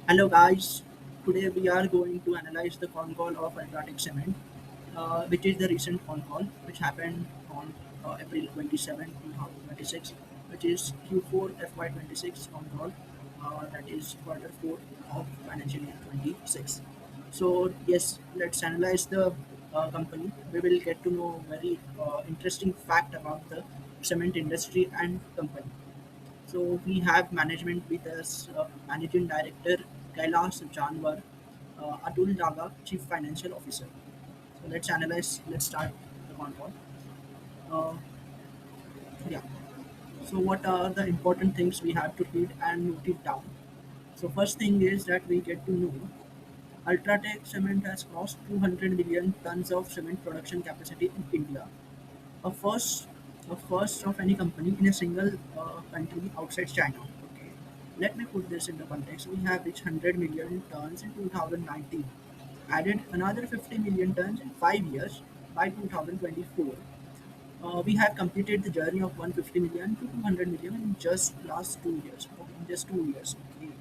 Hello guys, today we are going to analyze the Concall of UltraTech Cement, which is the recent Concall which happened on April 27, 2026, which is Q4FY26 Concall, that is quarter 4 of financial year 26. So yes, let's analyze the company. We will get to know very interesting fact about the cement industry and company. So we have management with us, Managing Director Kailash Janwar, Atul Daga, Chief Financial Officer. So let's analyze. Let's start the convo. Uh, yeah. So what are the important things we have to read and note it down? So first thing is that we get to know Ultratech Cement has crossed 200 million tons of cement production capacity in India, a first a first of any company in a single country outside China. Okay, let me put this into context. We have reached 100 million tons in 2019, added another 50 million tons in 5 years by 2024. We have completed the journey of 150 million to 200 million in just last 2 years. Okay, in just 2 years. Okay.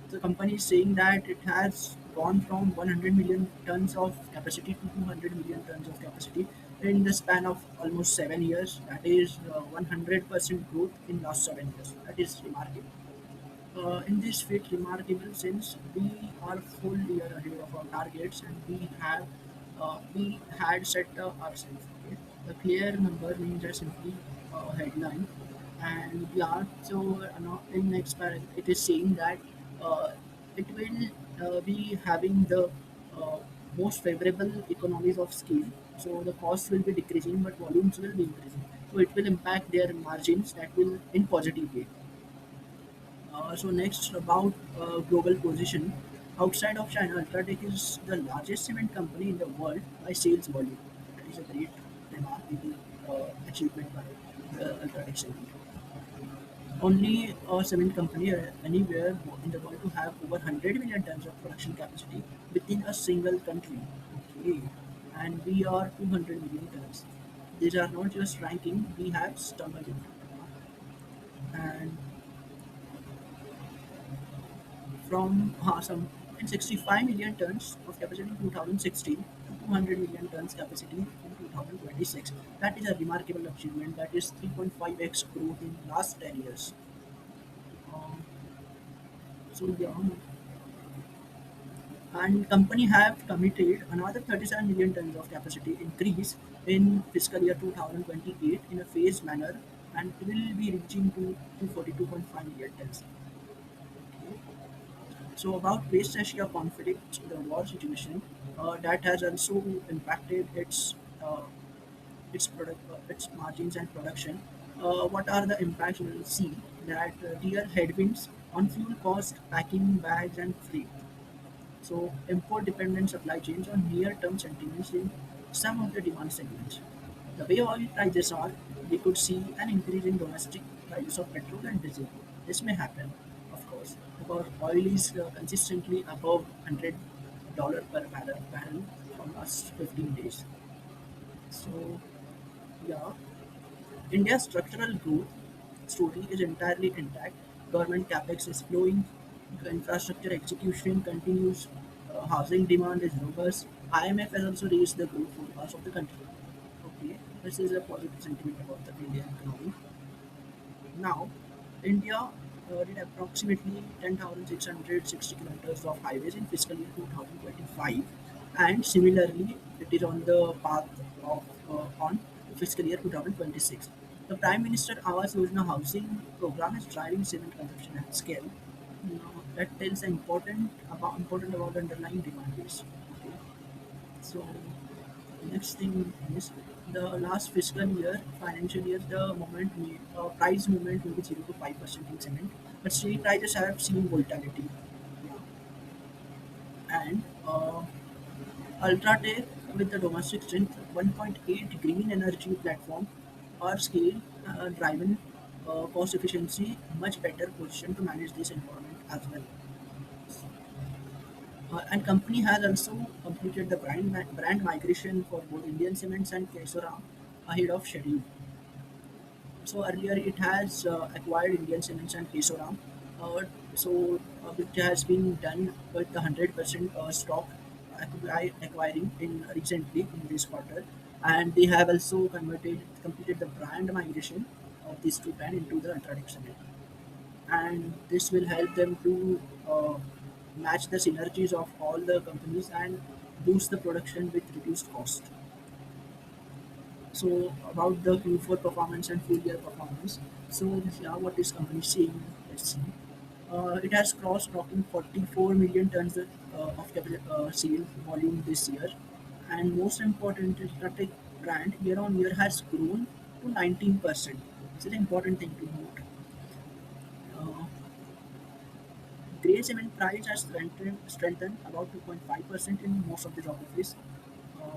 The company is saying that it has gone from 100 million tons of capacity to 200 million tons of capacity in the span of almost 7 years. That is 100% growth in last 7 years. That is remarkable. In this fit remarkable since we are full year ahead of our targets and we had set ourselves. Okay? The clear number means a simply headline, and yeah. So in next paragraph it is saying that it will be having the uh, most favorable economies of scale. So the costs will be decreasing, but volumes will be increasing. So it will impact their margins that will in positive way. So next about global position. Outside of China, UltraTech is the largest cement company in the world by sales volume. That is a great, remarkable achievement by UltraTech cement. Only a cement company anywhere in the world to have over 100 million tons of production capacity within a single country. Okay, and we are 200 million tons. These are not just ranking; we have stumbled into. And from some 65 million tons of capacity in 2016 to 200 million tons capacity in 2026. That is a remarkable achievement. That is 3.5x growth in last 10 years. Um, so yeah, and company have committed another 37 million tons of capacity increase in fiscal year 2028 in a phased manner and will be reaching to 242.5 million tons. So about West Asia conflict, the war situation, that has also impacted its margins and production. What are the impacts? We will see that real headwinds on fuel cost, packing bags, and freight. So import dependent supply chains on near term sentiments in some of the demand segments. The way oil prices are, we could see an increase in domestic prices of petrol and diesel. This may happen, of course, because oil is consistently above $100 per barrel from last 15 days. So, yeah, India's structural growth story is entirely intact. Government capex is flowing, infrastructure execution continues, housing demand is robust. IMF has also raised the growth forecast of the country. Okay, this is a positive sentiment about the Indian economy. Now, India did approximately 10,660 kilometers of highways in fiscal year 2025, and similarly, it is on the path of on fiscal year 2026. The Prime Minister Awas Yojana housing program is driving cement consumption at scale. Now, that tells important about the underlying demand base. Okay. So next thing is the last fiscal year, financial year, the price movement will be 0 to 5% in cement, but steel prices have seen volatility. Yeah. And Ultratech with the domestic strength 1.8 green energy platform or scale driven cost efficiency, much better position to manage this environment as well. And company has also completed the brand migration for both Indian Cements and Kesora ahead of schedule. So earlier it has acquired Indian Cements and Kesora. uh, which has been done with the 100% stock acquiring in recently in this quarter, and they have also completed the brand migration of these two brand into the UltraTech Cement, and this will help them to match the synergies of all the companies and boost the production with reduced cost. So about the Q4 performance and full year performance. So yeah, what this company is saying? Let's see. It has crossed rocking 44 million tons of capital sale volume this year, and most important, Strategic brand year on year has grown to 19%. This is an important thing to note. Uh, Grey cement price has strengthened about 2.5% in most of the geographies,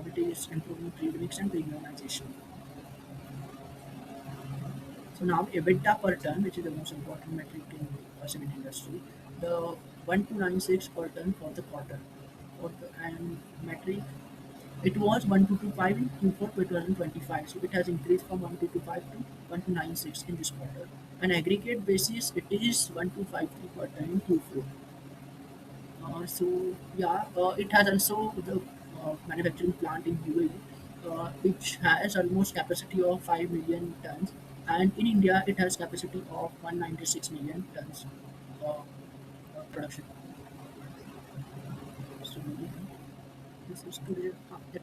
which is improving trade mix and premiumization. So now EBITDA per ton, which is the most important metric in cement industry, the 1296 per ton for the quarter. And metric, it was 1225 in Q4 2025. So it has increased from 1225 to 1296 in this quarter. On aggregate basis, it is 1253 per ton in Q4. So yeah, it has also the manufacturing plant in UAE, which has almost capacity of 5 million tons, and in India it has capacity of 196 million tons production. So this is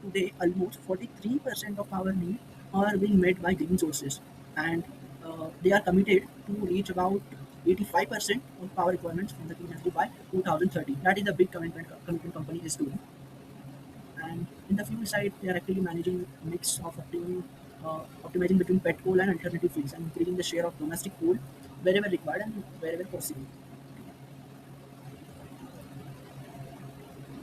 today almost 43% of our need are being met by green sources, and they are committed to reach about 85% of power requirements from the green energy by 2030. That is the big commitment company is doing. And in the fuel side, they are actually managing a mix of optimizing between pet coal and alternative fuels and increasing the share of domestic coal wherever required and wherever possible.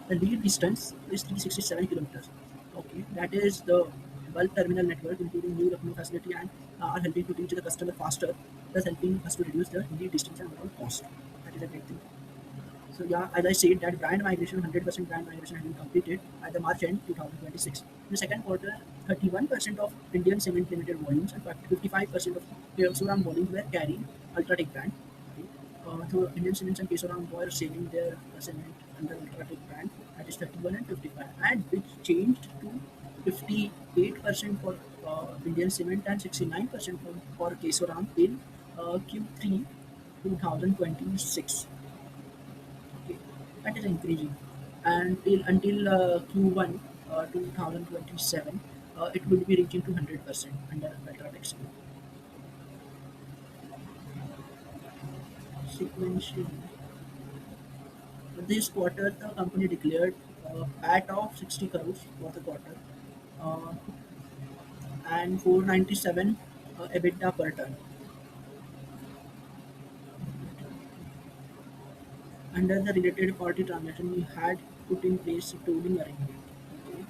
The lead distance is 367 kilometers. Okay, that is the bulk terminal network, including new Lucknow facility, and are helping to reach the customer faster, thus helping us to reduce the lead distance and overall cost. That is a great thing. So yeah, as I said, that brand migration, 100% brand migration has been completed at the March end 2026. In the second quarter, 31% of Indian Cement Limited volumes and 55% of Kesoram volumes were carrying UltraTech brand. Okay. So Indian Cements and Kesoram were selling their cement under UltraTech brand, that is 31 and 55, and which changed to 58% for Indian Cement and 69% for Kesoram in Q3 2026. Okay, that is increasing, and until Q1 2027, it will be reaching to 100% under UltraTech sequentially. This quarter, the company declared PAT of 60 crores for the quarter, uh, and 497 EBITDA per ton. Under the related party transaction, we had put in place a tolling arrangement. Okay.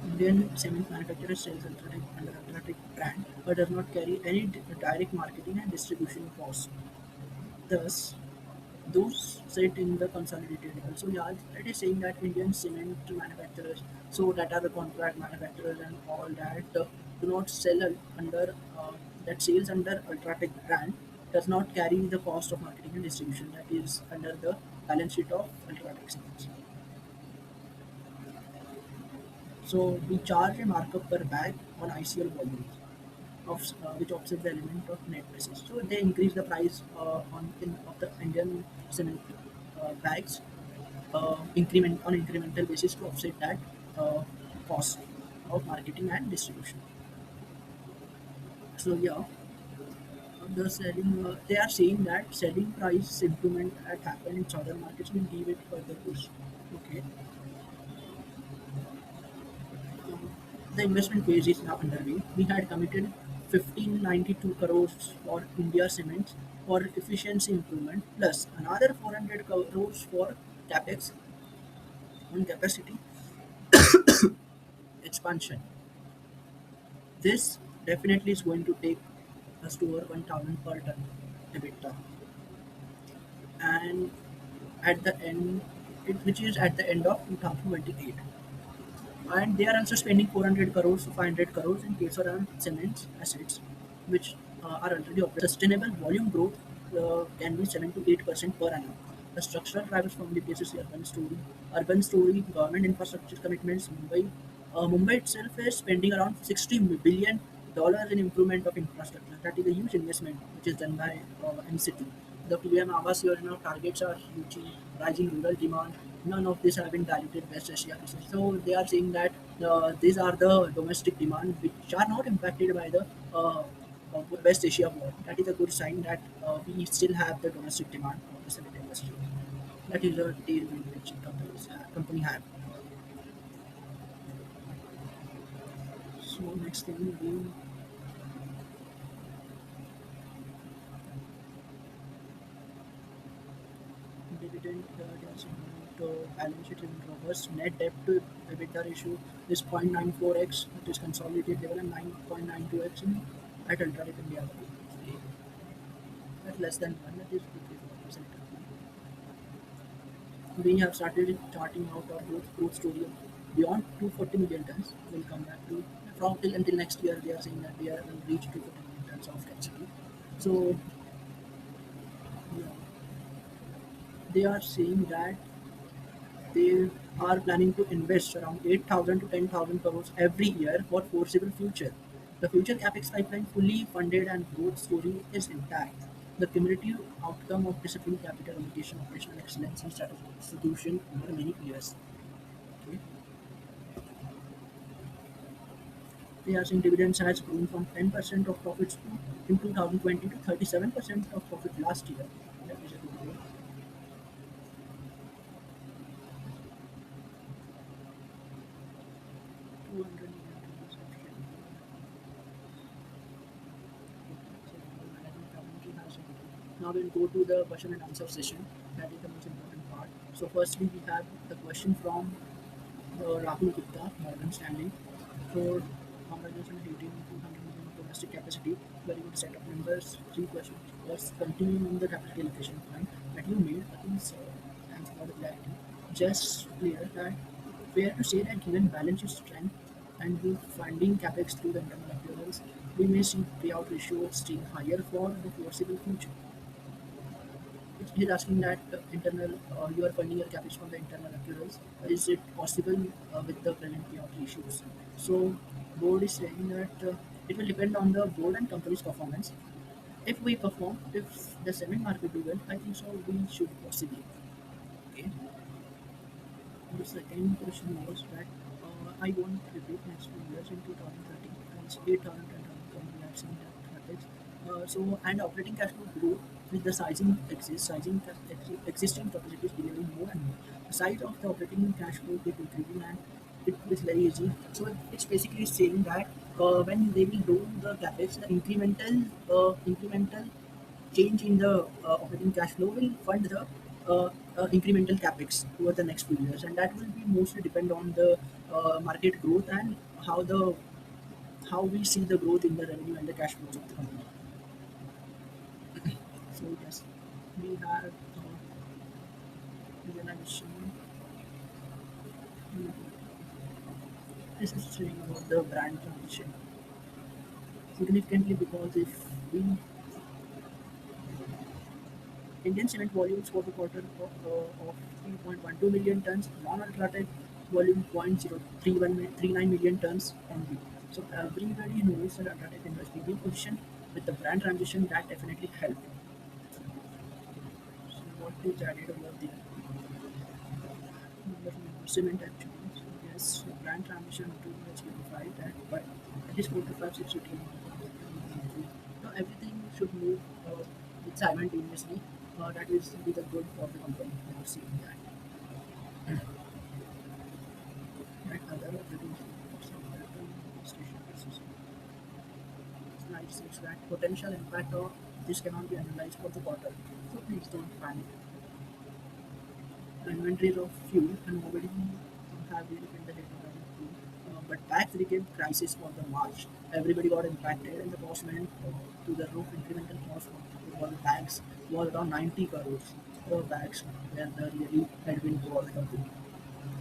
Indian cement manufacturer sells UltraTech under UltraTech brand, but does not carry any direct marketing and distribution costs. Thus, those sit in the consolidated level. So yeah, it is saying that Indian cement manufacturers, so that are the contract manufacturers and all that, do not sell under that sales under UltraTech brand does not carry the cost of marketing and distribution that is under the balance sheet of UltraTech Cement. So we charge a markup per bag on ICL volume of which offset the element of net prices. So they increase the price of the Indian cement bags on incremental basis to offset that uh, cost of marketing and distribution. So yeah, they are saying that selling price improvement that happened in southern markets will give it further boost. Okay. The investment phase is now underway. We had committed 1592 crores for India Cements for efficiency improvement, plus another 400 crores for Capex on capacity expansion. This definitely is going to take us to over 1000 per ton EBITDA. And at the end, which is at the end of 2028. And they are also spending 400 crores to 500 crores in Kesoram Cement assets, which are already operating. Sustainable volume growth can be 7 to 8% per annum. The structural drivers firmly places the urban story, government infrastructure commitments. Mumbai itself is spending around $60 billion in improvement of infrastructure. That is a huge investment which is done by MCT. The PM Awas Yojana targets are huge, rising rural demand. None of this have been diluted West Asia research. So they are saying that these are the domestic demand which are not impacted by the West Asia war. That is a good sign that we still have the domestic demand of the cement industry. That is a tailwind which company have. So next thing will be dividend. There's balance sheet remain robust. Net debt to EBITDA ratio is 0.94x, which is consolidated level, and 9.92x at UltraTech India. At less than one, that is 54%. We have started charting out our growth story beyond 240 million tons. We'll come back to from till until next year. They are saying that we are will reach 240 million tons of capacity. So yeah, they are saying that they are planning to invest around 8,000 to 10,000 crores every year for foreseeable future. The future capex pipeline fully funded and growth story is intact. The cumulative outcome of disciplined capital allocation, operational excellence, and strategic execution over many years. Okay. They are saying dividends has grown from 10% of profits in 2020 to 37% of profit last year. That is a good growth. 200 million tons of Now we'll go to the question and answer session. That is the most important part. So firstly, we have the question from Rahul Gupta, Morgan Stanley. For conversation heating 200 million domestic capacity, very good set of numbers. Three questions. First, continuing on the capital allocation point that you made, I think so. Thanks for the clarity. Just clear that fair to say that given balance sheet strength and with funding capex through the internal accruals, we may see payout ratio staying higher for the foreseeable future. He's asking that you are funding your capex from the internal accruals. Is it possible with the present payout ratios? So board is saying that it will depend on the board and company's performance. If we perform, if the cement market do well, I think so we should possibly. Okay. The second question was that I won't repeat next few years in 2030 because 8,000 ton we have seen that capex. So and operating cash flow grow with the existing capacities delivering more and more. The size of the operating cash flow keep increasing and it is very easy. So it's basically saying that when they will do the capex, the incremental change in the operating cash flow will fund the incremental capex over the next few years, and that will be mostly depend on the market growth and how we see the growth in the revenue and the cash flows of the company. So yes, we have realization. This is saying about the brand transition significantly because if we Indian cement volumes for the quarter of 3.12 million tons, non-UltraTech volume 0.039 million tons only. So everybody knows that UltraTech industry being positioned with the brand transition that definitely helped. So what is added over there? Cement actually. So yes, brand transition to let's verify that, but at least 4 to 5, 6 to 10. So everything should move simultaneously. That is be the good for the company. We are seeing that. And other operating station slide 6 that potential impact of this cannot be analyzed for the quarter. So please don't panic. Inventories of fuel and nobody have really been the data on fuel. But tax became crisis for the March. Everybody got impacted and the cost went to the roof. Incremental cost for the bags was around 90 crores per bags where the really headwind was the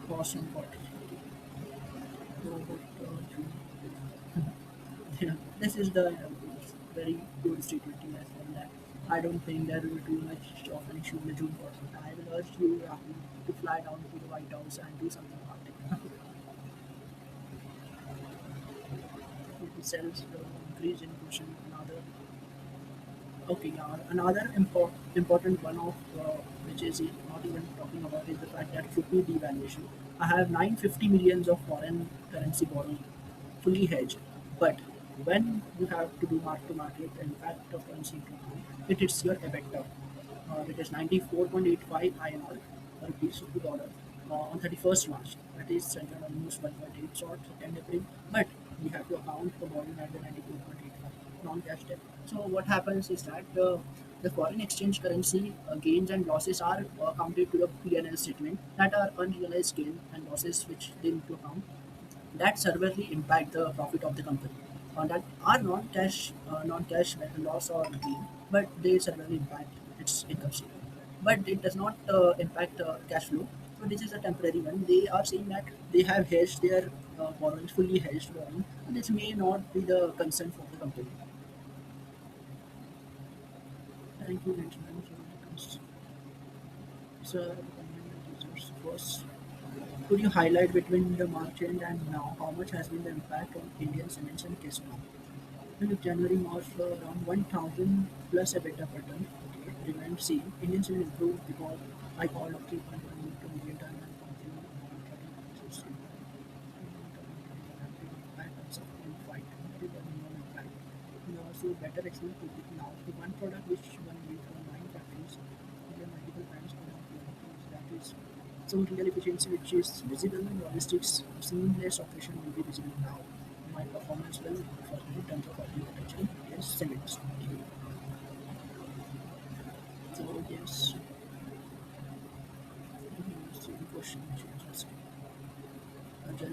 cost and cost. So, yeah, this is the very good statement as well that I don't think there will be too much of an issue in the June quarter. I will urge you, Rahul, to fly down to the White House and do something about it. It sells increase in question another. Okay, yeah. Another important one of which is not even talking about is the fact that rupee devaluation. I have 950 millions of foreign currency borrowing, fully hedged. But when you have to do mark to market, the impact of currency improvement, it hits your EBITDA. It is 94.85 INR rupees to dollar on 31st March. That is centered almost 1.8 short second April. But we have to account for borrowing at the 94.85 non-cash debt. So what happens is that the foreign exchange currency gains and losses are counted to the P&L statement that are unrealized gain and losses which they need to account that severely impact the profit of the company. That are non-cash loss or gain, but they severely impact its income statement. But it does not impact cash flow. So this is a temporary one. They are saying that they have hedged their borrowings, fully hedged borrowing, and this may not be the concern for the company. Thank you, gentlemen. So, first, could you highlight between the merchant and now how much has been the impact on Indian cements and case now? In January, March, around 1,000 plus EBITDA per ton. Okay, remained same. Indian cement improved because I called up 3.1 to million ton and continued on 13.6 impact on 7.5 that is a minimum impact. So better explain to it now. The one product which one made from 9 factories, there are multiple brands for that is some real efficiency which is visible in logistics, seamless operation will be visible now. My performance will for in terms of operating potential is cements. So yes, the question which you just want to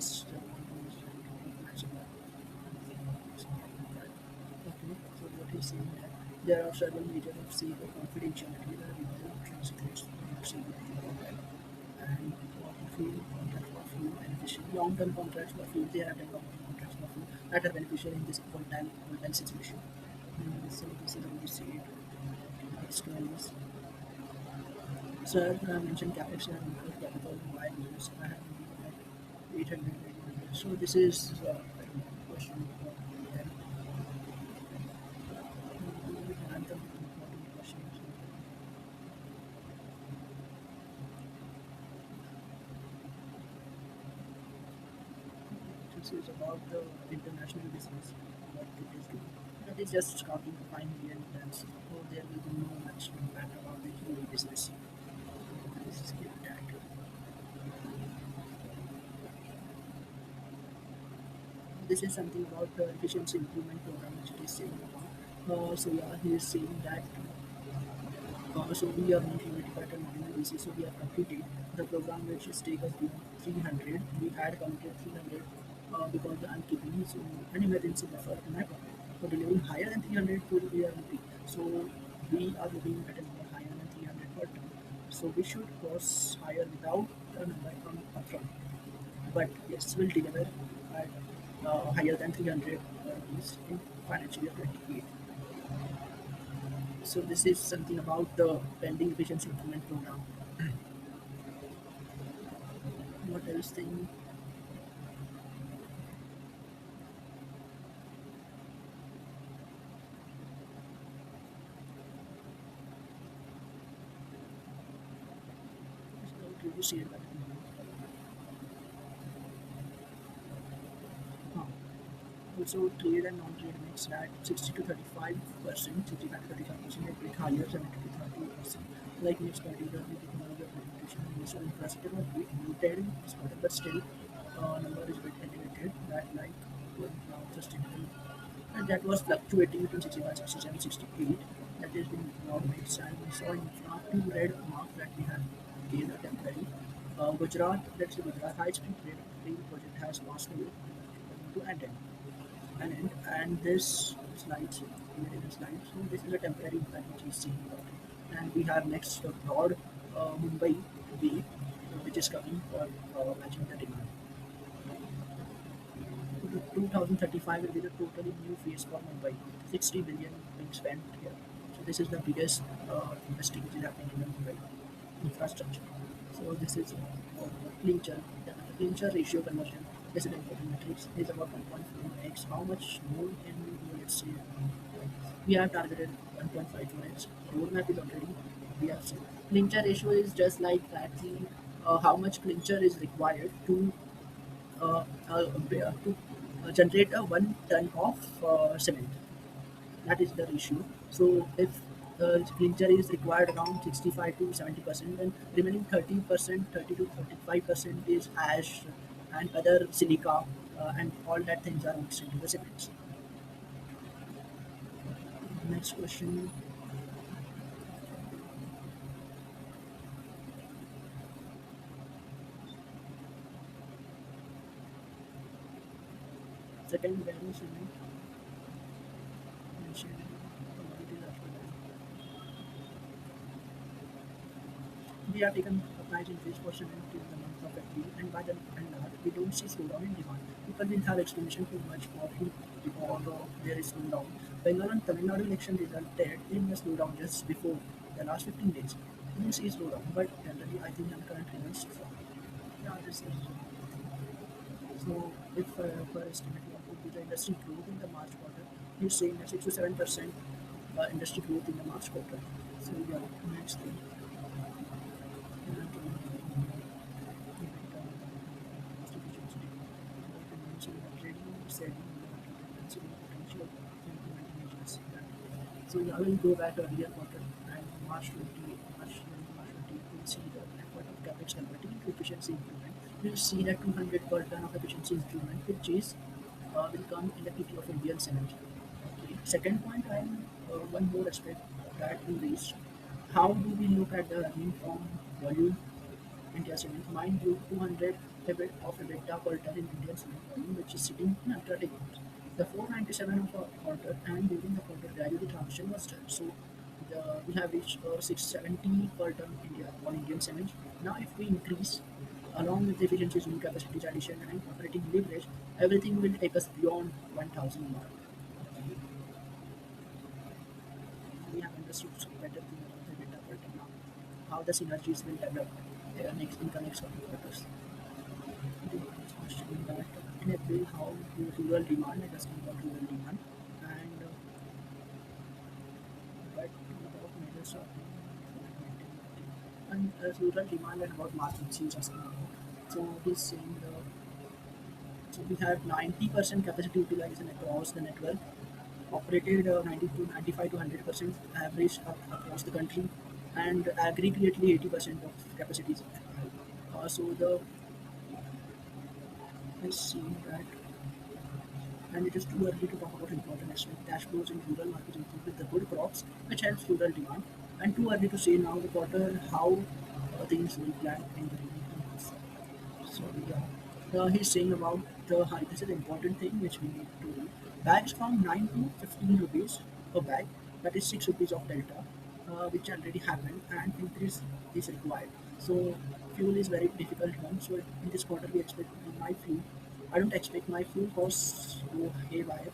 match about. Okay, so what he's saying that there are several major of say the confidentiality that we will secrets and fuel contracts for fuel beneficial long-term contracts for fuel there are long-term contracts for fuel that are beneficial in this volatile situation. So this is how we see it. Next one is sir mentioned Capex and incurred capital why use I have like 800 million. So this is question then we can answer important questions. This is about the international business, what it is doing. That is just starting to 5 million tons. So there will be no much impact about the UAE business. This is given that. This is something about the efficiency improvement program which it is saying about. So yeah, he is saying that so we are not limited at a nominal basis. So we have completed the program which is take us beyond 300. We had committed 300 because I'm keeping so an emergency buffer in my pocket. So delivering higher than 300 to we are looking. So we are looking at a number higher than 300 per ton. So we should cross higher without a number from upfront. But yes, we'll deliver at higher than 300 rupees in financial year 28. So this is something about the pending efficiency improvement program. What else thing? Did you see it? Huh. Also, trade and non-trade mix at 60 to 35%, 65 to 35%, a bit higher, 70 to 30%. Like mixed particularly technology of presentation and also infrastructure of bit muted, but still number is bit elevated. That like going now sustainable and that was fluctuating between 65, 67, 68. That is been broad mix and we saw infra two red marks that we have gained a temporary. Gujarat, let's say Gujarat high speed rail project has passed away to and this slides here in the slide. So this is a temporary impact which is seen about it. And we have next the broad Mumbai wave which is coming for matching the demand. 2035 will be the totally new phase for Mumbai. 60 billion being spent here. So this is the biggest industry which is happening in the Mumbai infrastructure. So this is clincher. The clincher ratio conversion is an important metrics. Is about 1.4x. How much more can we let's say we have targeted 1.54x. Roadmap is already we have seen. Clincher ratio is just like that. How much clincher is required to generate a 1 ton of cement. That is the ratio. So if clinker is required around 65 to 70%, then remaining 30%, 30 to 35% is ash and other silica, and all that things are mixed into the cements. Next question. Second, value cement mentioned commodities after that. We have taken a price increase for cement in the month of April, and by the end of we don't see slowdown in demand. People will have explanation too much for heat because there is slowdown. Bengal and Tamil Nadu election resulted in a slowdown just before the last 15 days. We don't see slowdown, but generally I think the current remains strong. Yeah, this is so. If per estimate what would be the industry growth in the March quarter, he's saying that 6 to 7% industry growth in the March quarter. So yeah, next thing. So I will go back earlier quarter and March 20, we'll see the effort of Capex converting to efficiency improvement. We'll see that 200 per ton of efficiency improvement, which is will come in the PT of Indian cement. Okay. Second point, one more aspect that we raised. How do we look at the earning from volume India Cement? Mind you, 200 of EBITDA per ton in Indian cement volume, which is sitting in UltraTech. The 497 of our quarter and during the quarter gradually transition was done. So we have reached 670 per ton India on Indian cement. Now if we increase along with the efficiencies, new capacities addition and operating leverage, everything will take us beyond 1000 mark. We have understood better thing about the data per ton now, how the synergies will develop next in the next couple of quarters. The next question that in April, how do rural demand, and asking about rural demand, and but about major shopping and rural demand and about margins he's asking about. So he's saying so we have 90% capacity utilization across the network, operated 90 to 95 to 100% average across the country, and aggregately 80% of capacities. So the is seeing that, and it is too early to talk about important aspect. Cash flows in rural markets improve with the good crops, which helps rural demand, and too early to say now the quarter how things will plan in the remaining months. So yeah, he's saying about the high. This is an important thing which we need to do. Bags from 9 to 15 rupees per bag, that is 6 rupees of delta, which already happened, and increase is required. So fuel is very difficult one. So in this quarter we expect my fuel. I don't expect my fuel costs to go haywire.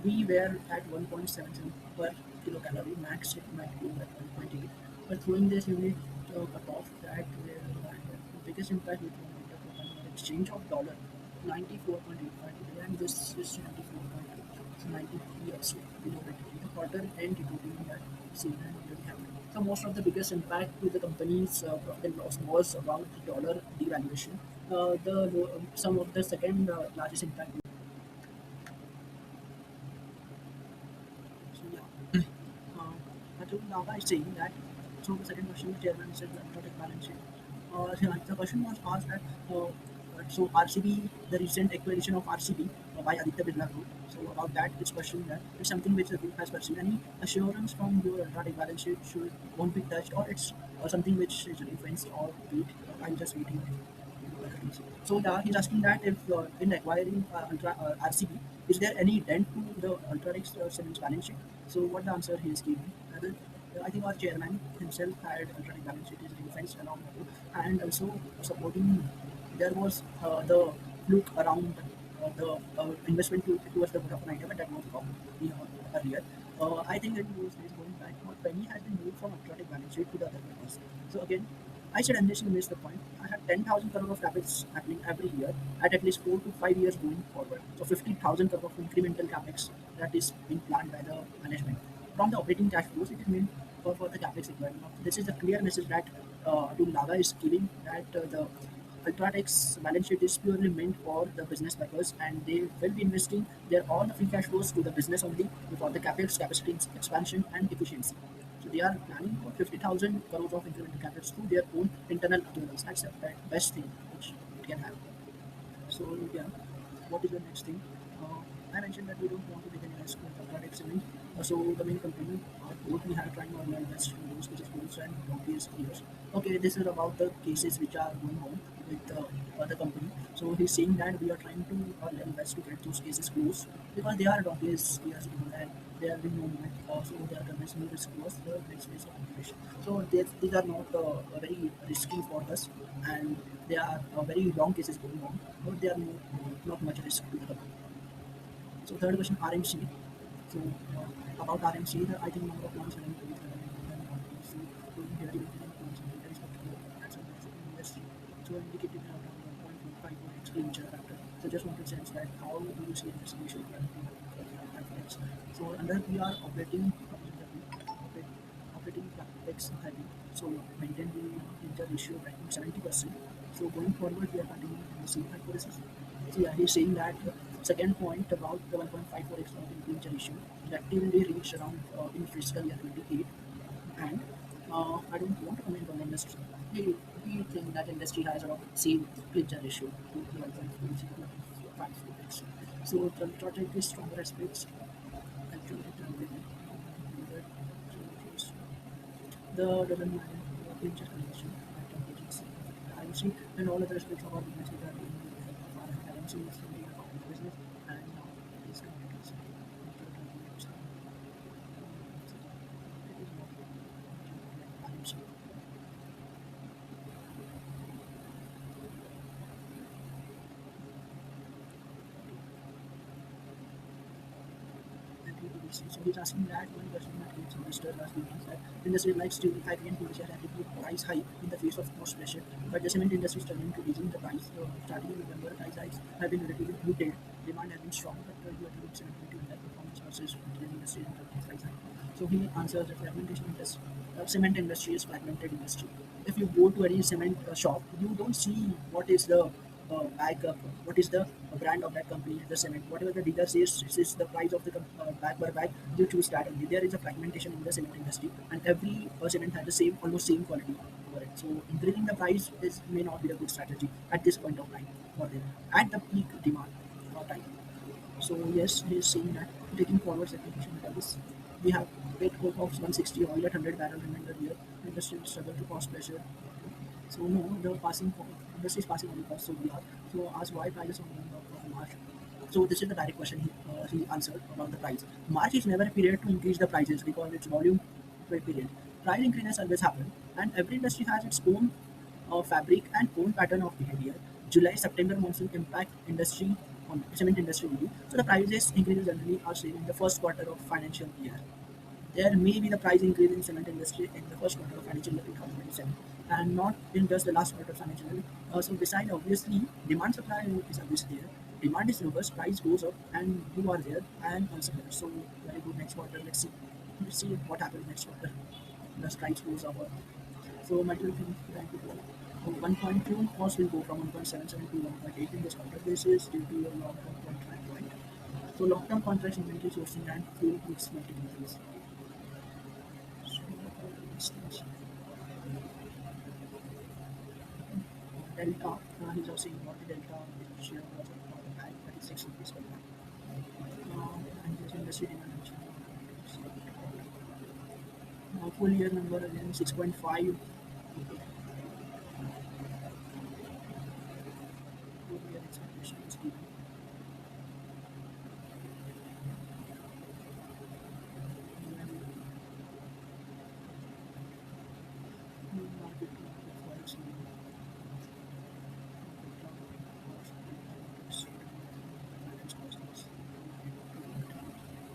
We were at 1.77 per kilocalorie, max it might go at 1.8. But throwing this unit cut off, that the biggest impact with one exchange of dollar 94.85 today, and this is 94.2. So 93 or so below it. The quarter end decoding that seen and really happened. So most of the biggest impact to the company's profit and loss was about the dollar devaluation. Some of the second largest impact. So yeah, Atul Naga is saying that. So the second question, the chairman said that not a balance sheet. The question was asked that so RCB, the recent acquisition of RCB by Aditya Birla Group. So about that, it's question that it's something which the group has pursued. Any assurance from your electronic balance sheet should won't be touched, or it's something which is influenced or wait. I'm just waiting. So he's asking that if in acquiring RCB, is there any dent to the Ultradex Cement's balance sheet? So what the answer he is giving? I think our chairman himself had Ultradex balance sheet is ring-fenced along the way, and also supporting. There was the look around the investment towards the Vodafone idea, but that was wrong earlier. I think that those days going back, not penny has been moved from UltraTech balance sheet to the other purpose. So again, I should initially miss the point. I had 10,000 crore of capex happening every year at least 4 to 5 years going forward. So 50,000 crore of incremental capex that is being planned by the management. From the operating cash flows, it is meant for the capex requirement. This is the clear message that Atul Naga is giving that the UltraTech's balance sheet is purely meant for the business purpose, and they will be investing their all the free cash flows to the business only for the capex, capacity expansion, and efficiency. So they are planning for 50,000 crores of incremental capex through their own internal accruals. That's the best thing which it can have. So yeah, what is the next thing? I mentioned that we don't want to take any risk with the product selling. So the main company, what we have trying to invest in those cases goals and obvious years. Okay, this is about the cases which are going on with the other company. So he's saying that we are trying to invest to get those cases closed because they are obvious years ago and there have been no movement. So they are convincing me risk was the next phase of operation. So these are not very risky for us and they are very long cases going on, but they are not much risk to the company. So third question, RMC. So about RMC, I think number of plants are increased. So here you can plants and there is particular that's a industry. So indicated around 1.45 for expenditure factor. So just want to sense that how do you see this ratio factors. So under we are operating capex heavy. So maintain the inter ratio of 70%. So going forward, we are continuing the same hypothesis. So yeah, he's saying that second point about the 1.54x of inter ratio that will be reached around in fiscal year 28. And I don't want to comment on the industry. We think that industry has around same clincher ratio to 1.54x. So the project is stronger aspects actually the development of clincher condition at temperatures. Currency and all other aspects of our business that are being currency is really about the business and now it is commodities. It is not currency. So he's asking that one question that each investor has been asked that industry likes to high gain potential and to price hike in the face of cost pressure, but the cement industry is struggling to raising the price. Starting in November, price hikes have been relatively muted. Demand has been strong, but you attribute cement to that performance versus retail industry and the price hike. So he answers the fragmentation industry. Cement industry is fragmented industry. If you go to any cement shop, you don't see what is the bag what is the brand of that company, the cement. Whatever the dealer says, this is the price of the bag per bag. You choose that only. There is a fragmentation in the cement industry, and every cement has the same, almost same quality over it. So increasing the price is may not be a good strategy at this point of time for them at the peak demand time. So yes, he is saying that taking forward certification levels, we have paid hope of 160 oil at 100 barrel remainder year. Industry will struggle to cost pressure. So no, the passing industry is passing on the cost so we are. So ask why prices on the month of March. So this is the direct question he answered about the price. March is never a period to increase the prices because it's volume period. Price increases always happen, and every industry has its own fabric and own pattern of behavior. July September monsoon impact industry on cement industry really. So the prices increases generally are seen in the first quarter of financial year. There may be the price increase in cement industry in the first quarter of financial year 2027 and not in just the last quarter of financial year. So beside obviously demand supply is always there. Demand is robust, price goes up and you are there and also there. So very good next quarter. Let's see. Let's see what happens next quarter. The price goes up. So multiple things trying to go. So 1.2 cost will go from 1.77 to 1.8 in this quarter. This is due to your long-term contract, right? So long-term contracts inventory sourcing and fuel mix multipliers. So instance, delta, he's also saying what the delta share was of the bag, that is 6 rupees per bag. And this industry demand full year number again 6.5. Full year expectation is given. Market forex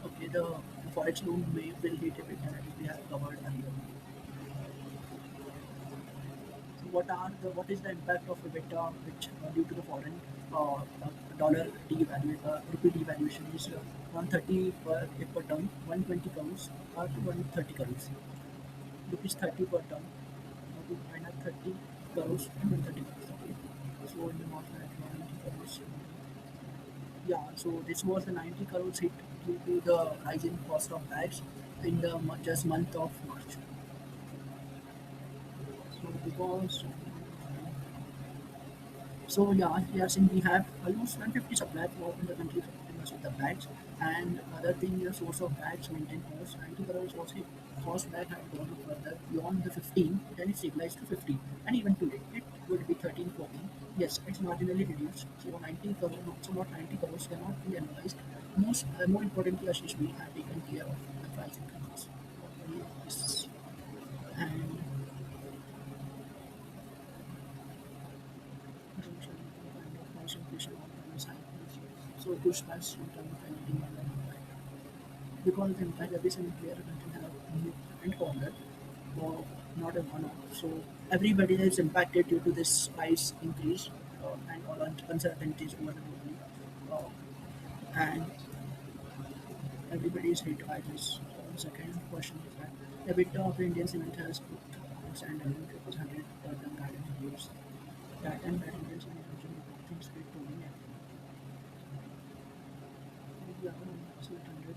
okay, the forex loan will hit a bit as we have covered earlier. So what is the impact of EBITDA which due to the foreign dollar rupee devaluation is 130 per ton, 120 crores or to 130 crores. Rupees 30 per ton, to minus 30 crores and 130 crores. Okay. So in the market, 90 crores. Yeah, so this was the 90 crores hit due to the rising cost of bags in the just month of March. So because so yeah, yes, and we have almost 150 suppliers throughout in the country famous with the bags. And other thing, the source of bags maintain cost. 90 crores was hit. Cost bag had gone up further beyond the 15, then it stabilized to 15. And even today, it would be 13, 14. Yes, it's marginally reduced. So 90 crores, so not 90 crores cannot be analyzed. More importantly, Ashish, we have taken care of the price increases. Yes. And consumption kind of price inflation on premise hikes. So push price in terms of anything because the entire every single player country have new and corner or not a one-off. So everybody is impacted due to this price increase and all uncertainties over the globally. And everybody is hit by this. Second question is that the EBITDA of the Indian cement has put standalone it was 100 ton guidance years. That and that Indian cement has things get moving the other one is 800.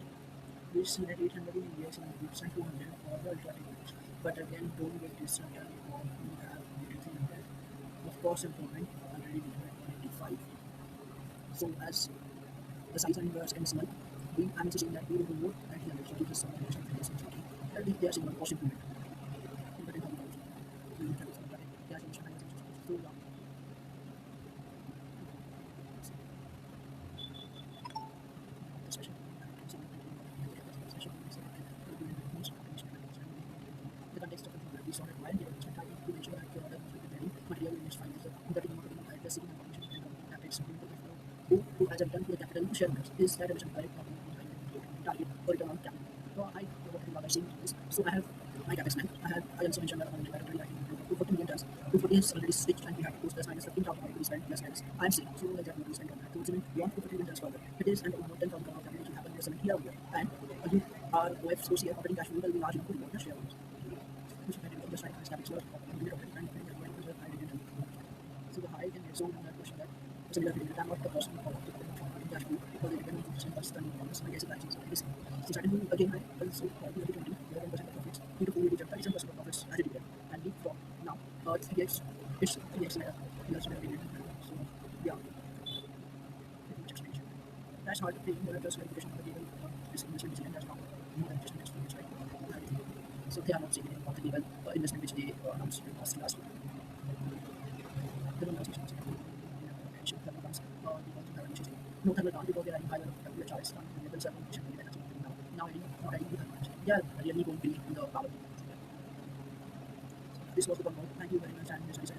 We see that 800 in India is groups and 200 for the UltraTech groups. But again, don't get distracted or we have 300. Of course, improvement already declared 185. So as the size and in this month, I'm saying that we will do more at the end. So this is some relation to this city. That is, they are saying one cost improvement. But in terms of we will have some they are saying so yeah. Especially the context of the problem. We saw that while they were trying to ensure that the order was preparing material in its final that in order to provide the city information and Capex to the flow who has a return to the capital to shareholders. Is that emission correct target or return on capital? So what I saying is so I have my Capex man. I also mentioned that on the battery I think 240 million tons. 240 is already switched and we have to post plus minus 15,000 to be spent plus minus. I'm saying so like that we spend on that. So cement beyond 240 million tons further. It is and more than 10,000 crore of capital will happen in the cement here and you are OF's OCF operating cash flow will be large enough to reward the shareholders. Which I did the site has capital so the high can be so that question that similar to the time of the person in cash flow because they depend on 50% on bonus and guess that is so starting to again I also 2020 11% of profits need to fully reject 37% of profits as a dividend and leap from now it's 3x it's 3x later years dividend so yeah that's hard to pay the just verification of the table this investment decision that's not more than just next to right so they are not seeing of the level investment which they announced last year. The numbers is thermal guns no thermal gun because they are in higher temperature charges on level 7 which will be better now not adding to thermal they are really going to be in the power. This was the convo. Thank you very much and this is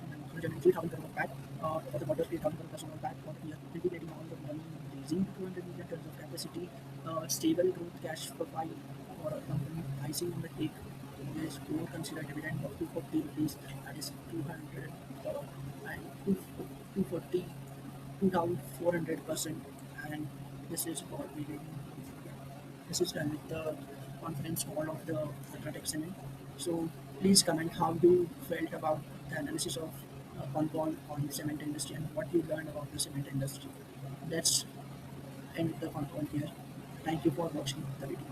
3,000 crore back for the water 3,000 crore customer back for the year integrating all the volume raising 200 million tons of capacity stable growth cash profile for a company icing on the cake is more consider dividend of 240 rupees that is 200 and 240 2,400% and this is what we did. This is done with the conference call of the UltraTech Cement. So please comment how you felt about the analysis of Concall on cement industry and what you learned about the cement industry. Let's end the Concall here. Thank you for watching the video.